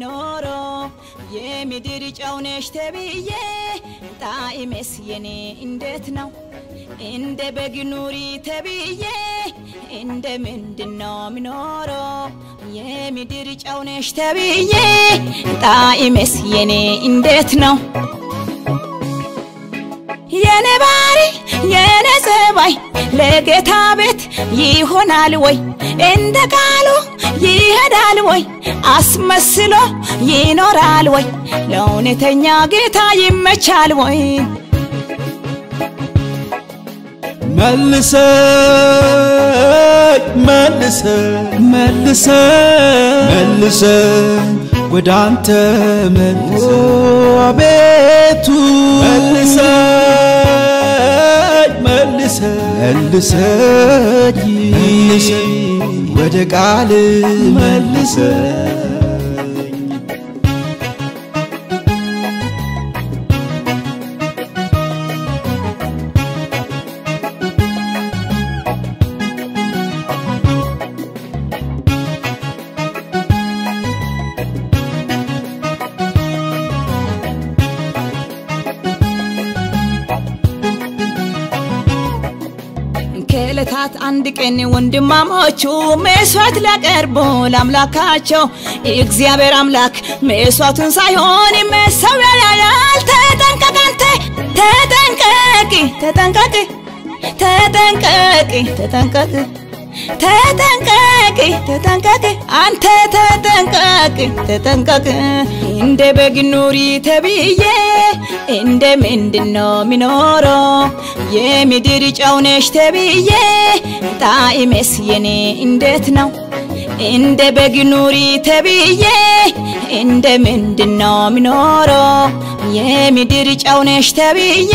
minoro የምድር ጨውነሽ ተብዬ ጣዕሜስ የኔ እንዴት ነው እንደ በግ ኑሪ ተብዬ እንደ ምንድነው ምኖሮ የምድር ጨውነሽ ተብዬ ጣዕሜስ የኔ እንዴት ነው የኔ ባሪ የኔ ሰባይ ለጌታ ቤት ይሆናል ወይ እንደ ቃሉ ይሄዳል ወይ አስመስሎ ይኖራል ወይ ለእውነተኛ ጌታ ይመቻል ወይ መልሰኝ ወደ አንተ አቤቱ መልሰኝ ወደ ቃል መልሰኝ ከለታት አንድ ቀን ወንድማሞቹ መስዋዕት ላቀርቡ ለአምላካቸው እግዚአብሔር አምላክ መስዋዕቱን ሳይሆን መሰዊያ ያያል ተጠንቀቂ አንተ ተጠንቀቂ እንደ በግ ኑሪ ተብዬ እንደ ምንድነው ምኖሮ የምድር ጨውነሽ ተብዬ ጣዕሜስ የኔ እንዴት ነው እንደ በግ ኑሪ ተብዬ እንደ ምንድነው ምኖሮ የምድር ጨውነሽ ተብዬ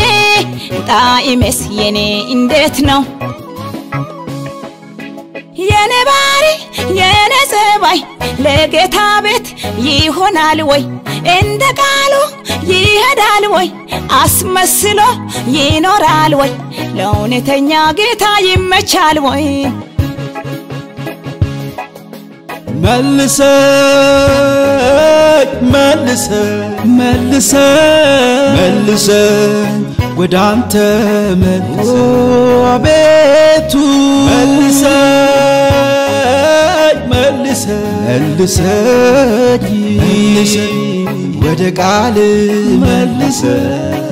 ጣዕሜስ የኔ እንዴት ነው የኔ ባሪ የኔ ሰባይ ለጌታ ቤት ይሆናል ወይ እንደ ቃሉ ይሄዳል ወይ አስመስሎ ይኖራል ወይ ለእውነተኛ ጌታ ይመቻል ወይ መልሰኝ ወደ አንተ አቤቱ መልሰኝ ወደ ቃል መልሰኝ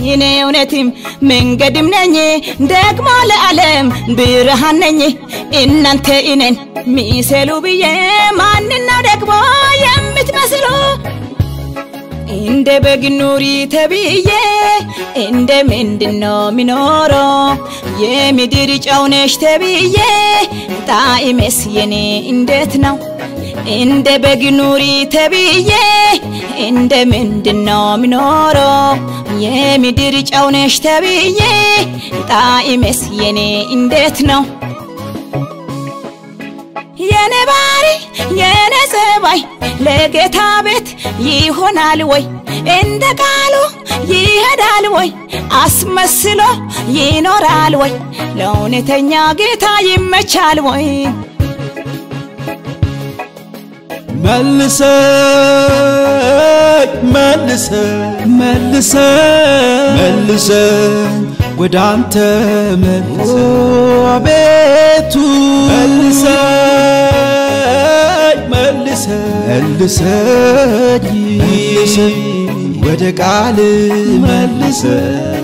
እኔ እውነትም መንገድም ነኝ ደግሞ ለዓለም ብርሃን ነኝ እናንተ እኔን ሚሰሉ ብዬ ማንነው ደግሞ የምትመስሉ እንደ በግ ኑሪ ተብዬ እንደ ምንድነው ምኖሮ የምድር ጨውነሽ ተብዬ ጣዕሜስ የኔ እንዴት ነው እንደ በግ ኑሪ ተብዬ እንደ ምንድነው ምኖሮ የምድር ጨውነሽ ተብዬ ጣዕሜስ የኔ እንዴት ነው የኔ ባሪ የኔ ሰባይ ለጌታ ቤት ይሆናል ወይ እንደ ቃሉ ይሄዳል ወይ አስመስሎ ይኖራል ወይ ለእውነተኛ ጌታ ይመቻል ወይ መልሰኝ ወደ አንተ አቤቱ መልሰኝ ወደ ቃል መልሰኝ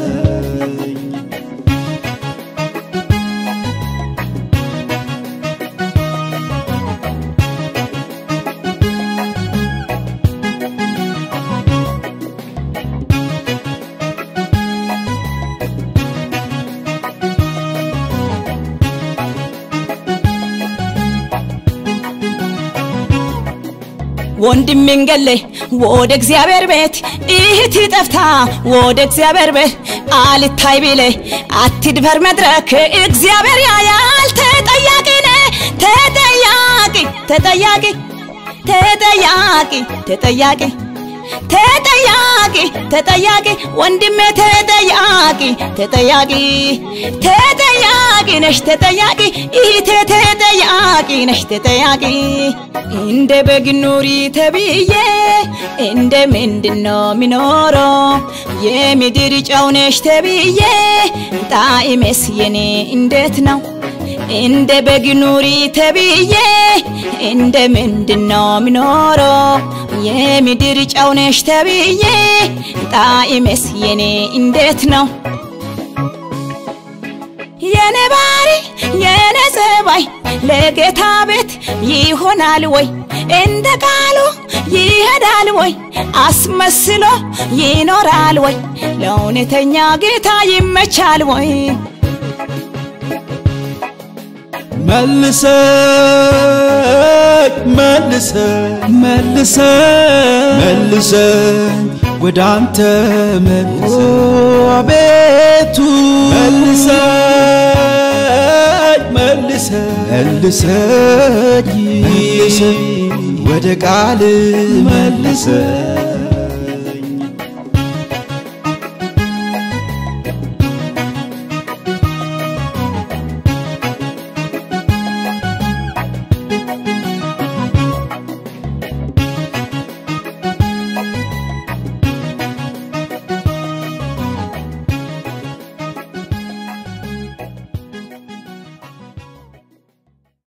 ወንድሜን ገለይ ወደ እግዚአብሔር ቤት እህት ጠፍታ ወደ እግዚአብሔር ቤት አልታይ ቢለይ አትድፈር መድረክ እግዚአብሔር ያያል ተጠያቂ ነህ ተጠያቂ ተጠያቂ ተጠያቂ ተጠያቂ ተጠያቂ ተጠያቂ ወንድሜ ተጠያቂ ተጠያቂ ተጠያቂ ነሽ ተጠያቂ እህቴ ተጠያቂ ነሽ ተጠያቂ እንደ በግ ኑሪ ተብዬ እንደ ምንድነው ሚኖረው የምድር ጨው ነሽ ተብዬ ጣዕሜስ የኔ እንዴት ነው እንደ በግ ኑሪ ተብዬ እንደ ምንድነው ሚኖረው የምድር ጨው ነሽ ተብዬ ጣዕሜስ የኔ እንዴት ነው የኔ ባሪ የኔ ጸባይ ለጌታ ቤት ይሆናል ወይ እንደ ቃሉ ይሄዳል ወይ አስመስሎ ይኖራል ወይ ለእውነተኛ ጌታ ይመቻል ወይ መልሰኝ ወደ አንተ አቤቱ መልሰኝ ወደ ቃል መልሰኝ